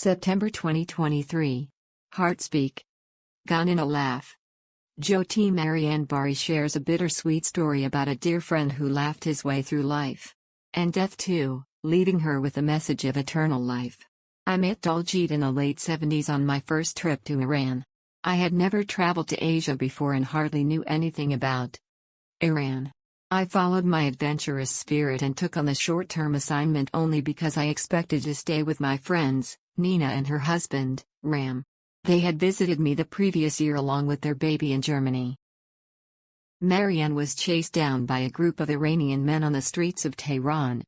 September 2023. Heartspeak. Gone in a laugh. Jyoti Marianne Bahri shares a bittersweet story about a dear friend who laughed his way through life. And death too, leaving her with a message of eternal life. I met Daljeet in the late 70s on my first trip to Iran. I had never traveled to Asia before and hardly knew anything about Iran. I followed my adventurous spirit and took on the short-term assignment only because I expected to stay with my friends, Nina and her husband, Ram. They had visited me the previous year along with their baby in Germany. Marriane was chased down by a group of Iranian men on the streets of Tehran.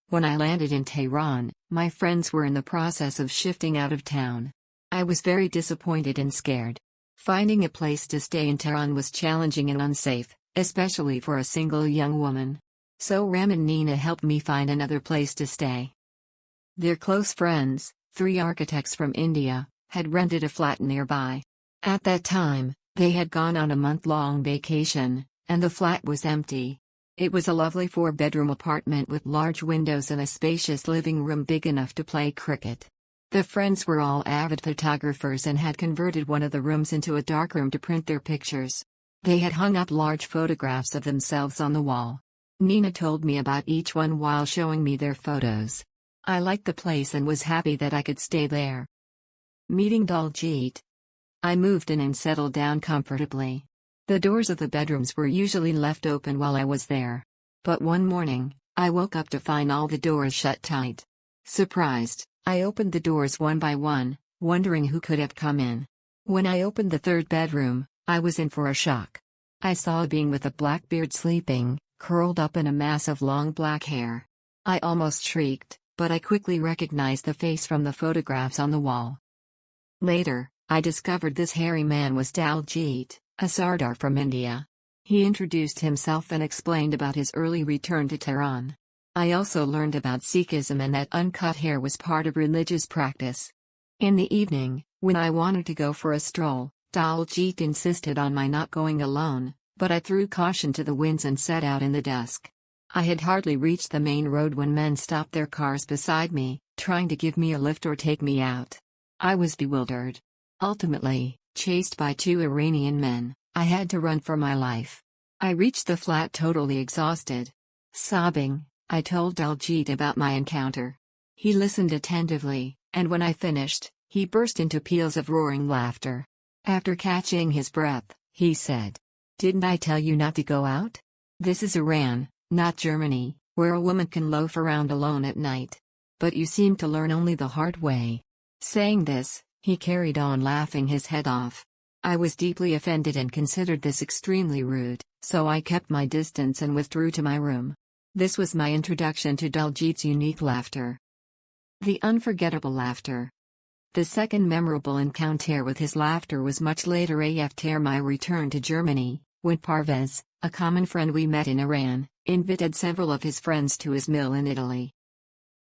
When I landed in Tehran, my friends were in the process of shifting out of town. I was very disappointed and scared. Finding a place to stay in Tehran was challenging and unsafe, especially for a single young woman. So Ram and Nina helped me find another place to stay. Their close friends, 3 architects from India, had rented a flat nearby. At that time, they had gone on a month-long vacation, and the flat was empty. It was a lovely 4-bedroom apartment with large windows and a spacious living room big enough to play cricket. The friends were all avid photographers and had converted one of the rooms into a darkroom to print their pictures. They had hung up large photographs of themselves on the wall. Nina told me about each one while showing me their photos. I liked the place and was happy that I could stay there. Meeting Daljeet. I moved in and settled down comfortably. The doors of the bedrooms were usually left open while I was there. But one morning, I woke up to find all the doors shut tight. Surprised, I opened the doors one by one, wondering who could have come in. When I opened the 3rd bedroom, I was in for a shock. I saw a being with a black beard sleeping, curled up in a mass of long black hair. I almost shrieked, but I quickly recognized the face from the photographs on the wall. Later, I discovered this hairy man was Daljeet, a Sardar from India. He introduced himself and explained about his early return to Tehran. I also learned about Sikhism and that uncut hair was part of religious practice. In the evening, when I wanted to go for a stroll, Daljeet insisted on my not going alone, but I threw caution to the winds and set out in the dusk. I had hardly reached the main road when men stopped their cars beside me, trying to give me a lift or take me out. I was bewildered. Ultimately, chased by 2 Iranian men, I had to run for my life. I reached the flat totally exhausted. Sobbing, I told Daljeet about my encounter. He listened attentively, and when I finished, he burst into peals of roaring laughter. After catching his breath, he said, "Didn't I tell you not to go out? This is Iran, not Germany, where a woman can loaf around alone at night. But you seem to learn only the hard way." Saying this, he carried on laughing his head off. I was deeply offended and considered this extremely rude, so I kept my distance and withdrew to my room. This was my introduction to Daljeet's unique laughter. The unforgettable laughter. The second memorable encounter with his laughter was much later after my return to Germany, when Parvez, a common friend we met in Iran, invited several of his friends to his mill in Italy.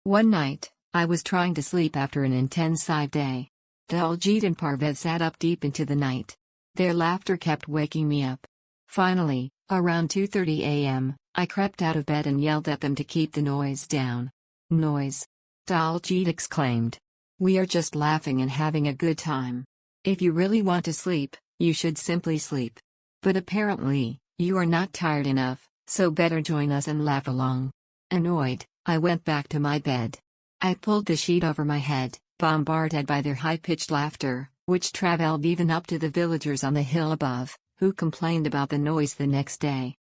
One night, I was trying to sleep after an intensive day. Daljeet and Parvez sat up deep into the night. Their laughter kept waking me up. Finally, around 2:30 a.m., I crept out of bed and yelled at them to keep the noise down. "Noise!" Daljeet exclaimed. "We are just laughing and having a good time. If you really want to sleep, you should simply sleep. But apparently, you are not tired enough, so better join us and laugh along." Annoyed, I went back to my bed. I pulled the sheet over my head, bombarded by their high-pitched laughter, which traveled even up to the villagers on the hill above, who complained about the noise the next day.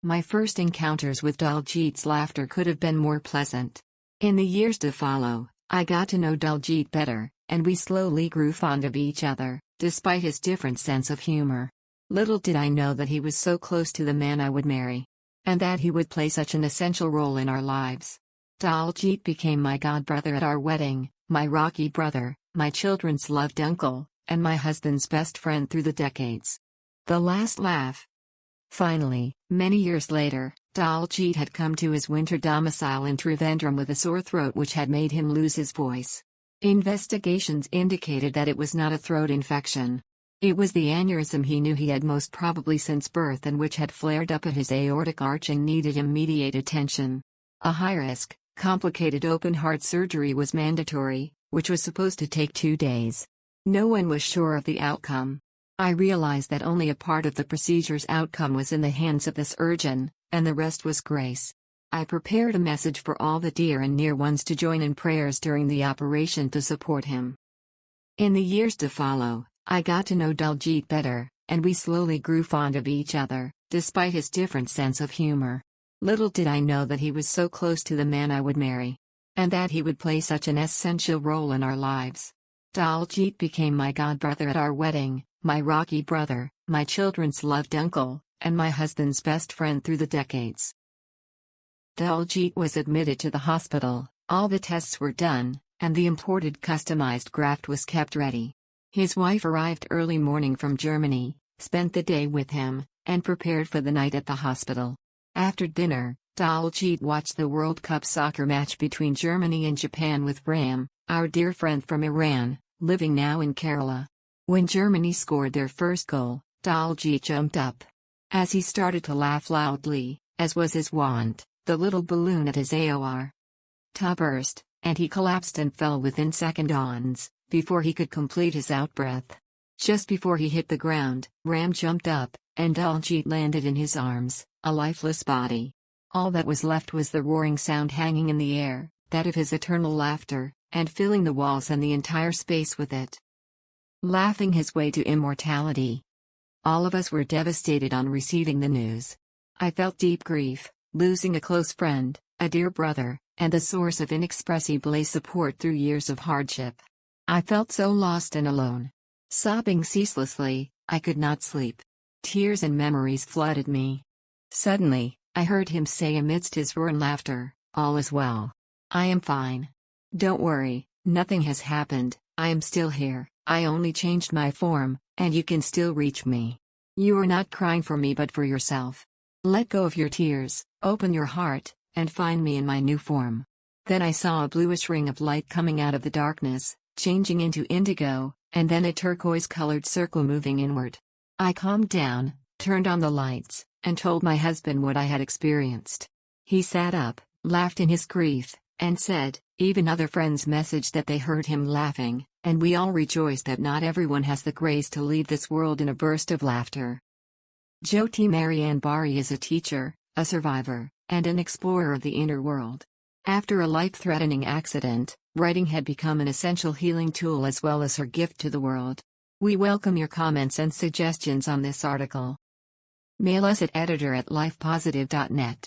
My first encounters with Daljeet's laughter could have been more pleasant. In the years to follow, I got to know Daljeet better, and we slowly grew fond of each other, despite his different sense of humor. Little did I know that he was so close to the man I would marry. And that he would play such an essential role in our lives. Daljeet became my godbrother at our wedding, my rocky brother, my children's loved uncle, and my husband's best friend through the decades. The last laugh. Finally, many years later, Daljeet had come to his winter domicile in Trivandrum with a sore throat which had made him lose his voice. Investigations indicated that it was not a throat infection. It was the aneurysm he knew he had most probably since birth and which had flared up at his aortic arch and needed immediate attention. A high-risk, complicated open-heart surgery was mandatory, which was supposed to take 2 days. No one was sure of the outcome. I realized that only a part of the procedure's outcome was in the hands of the surgeon, and the rest was grace. I prepared a message for all the dear and near ones to join in prayers during the operation to support him. In the years to follow, I got to know Daljeet better, and we slowly grew fond of each other, despite his different sense of humor. Little did I know that he was so close to the man I would marry, and that he would play such an essential role in our lives. Daljeet became my godbrother at our wedding, my rocky brother, my children's loved uncle, and my husband's best friend through the decades. Daljeet was admitted to the hospital, all the tests were done, and the imported customized graft was kept ready. His wife arrived early morning from Germany, spent the day with him, and prepared for the night at the hospital. After dinner, Daljeet watched the World Cup soccer match between Germany and Japan with Ram, our dear friend from Iran, living now in Kerala. When Germany scored their first goal, Daljeet jumped up. As he started to laugh loudly, as was his wont, the little balloon at his aorta burst, and he collapsed and fell within seconds, before he could complete his outbreath. Just before he hit the ground, Ram jumped up, and Daljeet landed in his arms, a lifeless body. All that was left was the roaring sound hanging in the air, that of his eternal laughter, and filling the walls and the entire space with it. Laughing his way to immortality. All of us were devastated on receiving the news. I felt deep grief, losing a close friend, a dear brother, and the source of inexpressible support through years of hardship. I felt so lost and alone. Sobbing ceaselessly, I could not sleep. Tears and memories flooded me. Suddenly, I heard him say amidst his roar and laughter, "All is well. I am fine. Don't worry, nothing has happened, I am still here, I only changed my form, and you can still reach me. You are not crying for me but for yourself. Let go of your tears, open your heart, and find me in my new form." Then I saw a bluish ring of light coming out of the darkness, changing into indigo, and then a turquoise-colored circle moving inward. I calmed down, turned on the lights, and told my husband what I had experienced. He sat up, laughed in his grief, and said, even other friends messaged that they heard him laughing, and we all rejoiced that not everyone has the grace to leave this world in a burst of laughter. Jyoti Marianne Bahri is a teacher, a survivor, and an explorer of the inner world. After a life-threatening accident, writing had become an essential healing tool as well as her gift to the world. We welcome your comments and suggestions on this article. Mail us at editor@lifepositive.net.